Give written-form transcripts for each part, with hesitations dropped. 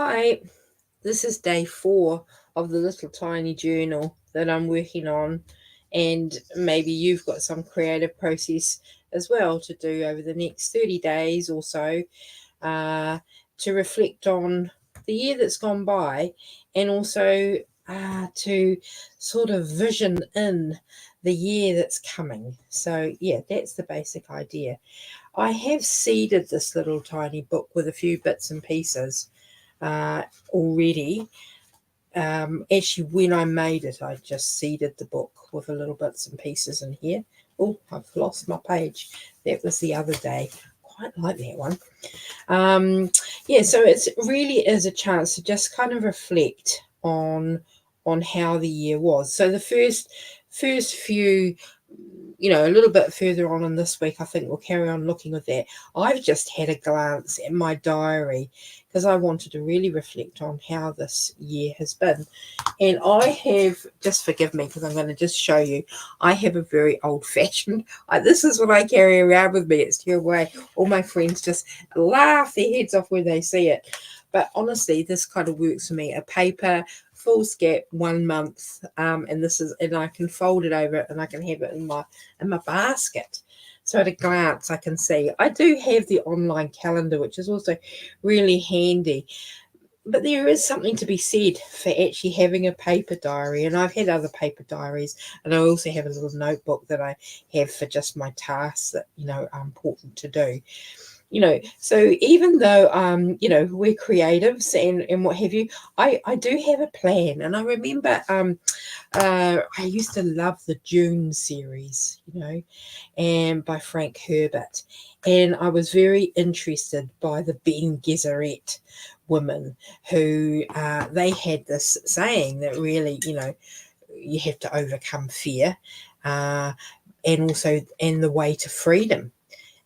Hi, this is day 4 of the little tiny journal that I'm working on, and maybe you've got some creative process as well to do over the next 30 days or so to reflect on the year that's gone by, and also to sort of vision in the year that's coming. So yeah, that's the basic idea. I have seeded this little tiny book with a few bits and pieces already. Actually, when I made it, I just seeded the book with a little bits and pieces in here. Oh, I've lost my page. That was the other day. Quite like that one. Yeah, so it really is a chance to just kind of reflect on how the year was. So the first few, a little bit further on in this week, I think we'll carry on looking at that. I've just had a glance at my diary because I wanted to really reflect on how this year has been. And I have, just forgive me because I'm going to just show you, I have a very old-fashioned, this is what I carry around with me. It's terrible. All my friends just laugh their heads off when they see it. But honestly, this kind of works for me. A paper, foolscap, 1 month, and I can fold it over and I can have it in my basket. So at a glance, I can see. I do have the online calendar, which is also really handy. But there is something to be said for actually having a paper diary. And I've had other paper diaries. And I also have a little notebook that I have for just my tasks that, are important to do. So even though, we're creatives and what have you, I do have a plan. And I remember I used to love the June series, and by Frank Herbert. And I was very interested by the Bene Gesserit women who they had this saying that really, you have to overcome fear, and the way to freedom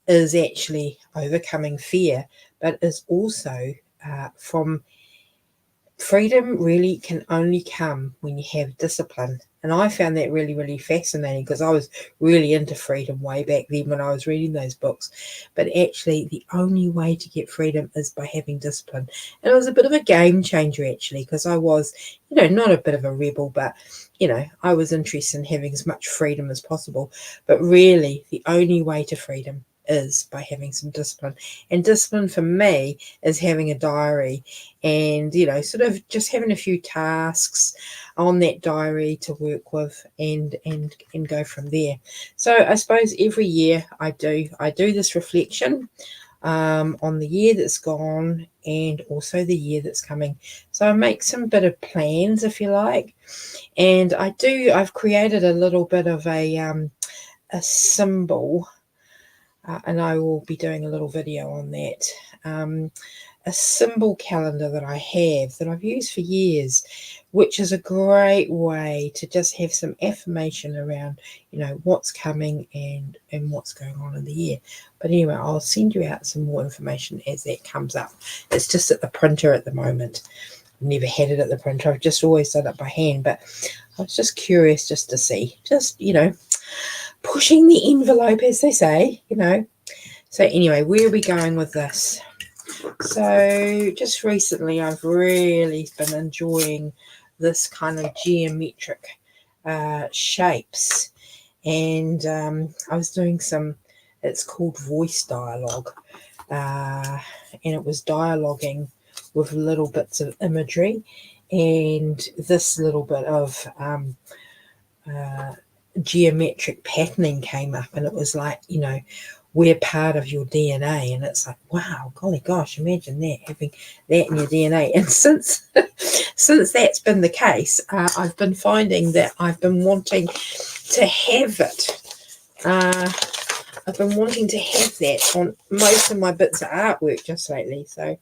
is actually overcoming fear, but is also from freedom really can only come when you have discipline. And I found that really, really fascinating because I was really into freedom way back then when I was reading those books. But actually, the only way to get freedom is by having discipline. And it was a bit of a game changer, actually, because I was, not a bit of a rebel, but, I was interested in having as much freedom as possible. But really, the only way to freedom is by having some discipline. And discipline for me is having a diary and, sort of just having a few tasks on that diary to work with and go from there. So I suppose every year I do this reflection on the year that's gone and also the year that's coming. So I make some bit of plans, if you like, and I've created a little bit of a symbol, and I will be doing a little video on that. A symbol calendar that I have that I've used for years, which is a great way to just have some affirmation around, what's coming and what's going on in the year. But anyway, I'll send you out some more information as that comes up. It's just at the printer at the moment. I've never had it at the printer. I've just always done it by hand, but I was just curious just to see, pushing the envelope, as they say, So anyway, where are we going with this? So just recently, I've really been enjoying this kind of geometric shapes. And I was doing it's called voice dialogue. And it was dialoguing with little bits of imagery. And this little bit of geometric patterning came up, and it was like, we're part of your DNA. And it's like, wow, golly gosh, imagine that, having that in your DNA. And since that's been the case, I've been finding that I've been wanting to have it. I've been wanting to have that on most of my bits of artwork just lately. So,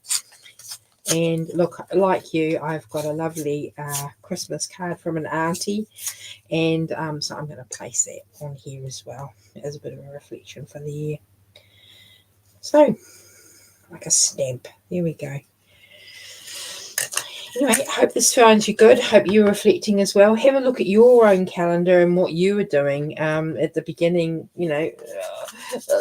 and look, like you, I've got a lovely Christmas card from an auntie, and so I'm going to place that on here as well as a bit of a reflection for the year. So, like a stamp. There we go. Anyway, I hope this finds you good. Hope you're reflecting as well. Have a look at your own calendar and what you were doing at the beginning,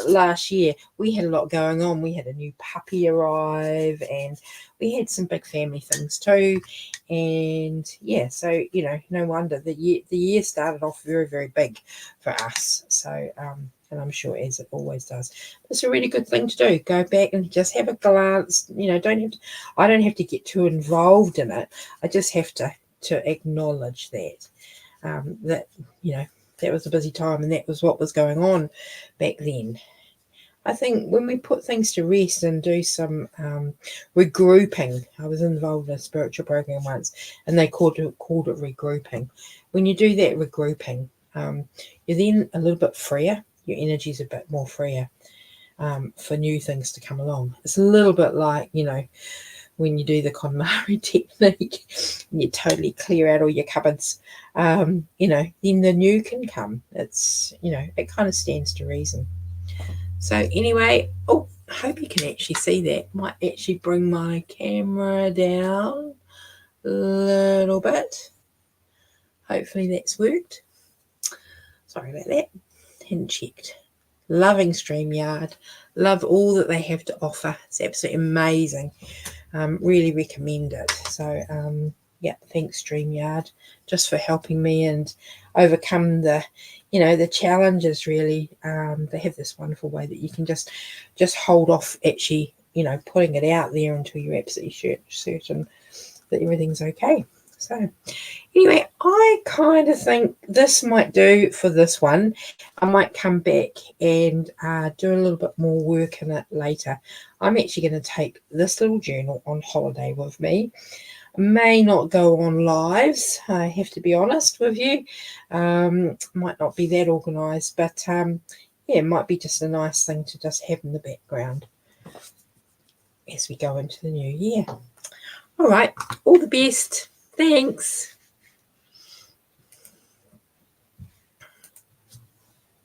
last year. We had a lot going on. We had a new puppy arrive, and we had some big family things too. And yeah, so no wonder the year started off very, very big for us. So and I'm sure as it always does. It's a really good thing to do. Go back and just have a glance. I don't have to get too involved in it. I just have to acknowledge that that that was a busy time, and that was what was going on back then. I think when we put things to rest and do some regrouping, I was involved in a spiritual program once, and they called it regrouping. When you do that regrouping, you're then a little bit freer. Your energy's a bit more freer for new things to come along. It's a little bit like, when you do the KonMari technique and you totally clear out all your cupboards, then the new can come. It's, it kind of stands to reason. So anyway, I hope you can actually see that. Might actually bring my camera down a little bit. Hopefully that's worked. Sorry about that. Hadn't checked. Loving StreamYard. Love all that they have to offer. It's absolutely amazing. Really recommend it. So yeah, thanks StreamYard just for helping me and overcome the the challenges. Really, they have this wonderful way that you can just hold off actually putting it out there until you're absolutely certain that everything's okay. So anyway, I kind of think this might do for this one. I might come back and do a little bit more work in it later. I'm actually going to take this little journal on holiday with me. I may not go on lives, I have to be honest with you. Might not be that organised, but yeah, it might be just a nice thing to just have in the background as we go into the new year. All right, all the best. Thanks.